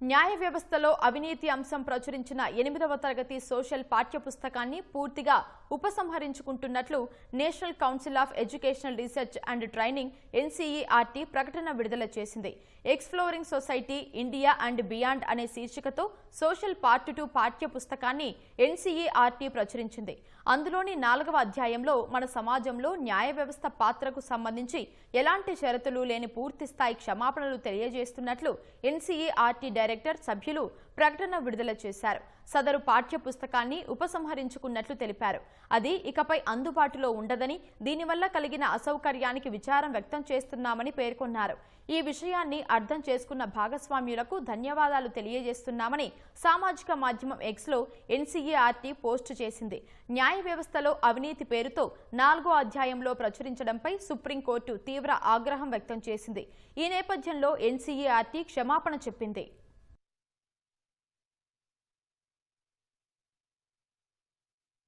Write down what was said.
న్యాయ వ్యవస్థలో అవినీతి అంశం ప్రచురించిన 8వ తరగతి సోషల్ పాఠ్యపుస్తకాన్ని పూర్తిగా ఉపసంహరించుకుంటున్నట్లు National Council of Educational Research and Training NCERT ప్రకటన విడుదల చేసింది. Exploring Society India and Beyond అనే శీర్షికతో సోషల్ పార్ట్ 2 పాఠ్యపుస్తకాన్ని NCERT ప్రచురించింది. అందులోని 4వ అధ్యాయంలో మన సమాజంలో న్యాయ వ్యవస్థ పాత్రకు సంబంధించి ఎలాంటి షరతులు లేని పూర్తి స్థాయి క్షమాపణలు తెలియజేస్తున్నట్లు NCERT డైరెక్టర్ సభ్యులు ప్రకటన విడుదల చేశారు. సదరు పాఠ్య పుస్తకాన్ని ఉపసంహరించుకున్నట్లు తెలిపారు. అది ఇకపై అందుబాటులో ఉండదని, దీనివల్ల కలిగిన అసౌకర్యానికి విచారం వ్యక్తం చేస్తున్నామని పేర్కొన్నారు. ఈ విషయాన్ని అర్థం చేసుకున్న భాగస్వామ్యులకు ధన్యవాదాలు తెలియజేస్తున్నామని సామాజిక మాధ్యమం Xలో NCERT పోస్టు చేసింది. న్యాయ వ్యవస్థలో అవినీతి పేరుతో 4వ అధ్యాయంలో ప్రచురించడంపై సుప్రీంకోర్టు తీవ్ర ఆగ్రహం వ్యక్తం చేసింది. ఈ నేపథ్యంలో NCERT క్షమాపణ చెప్పింది.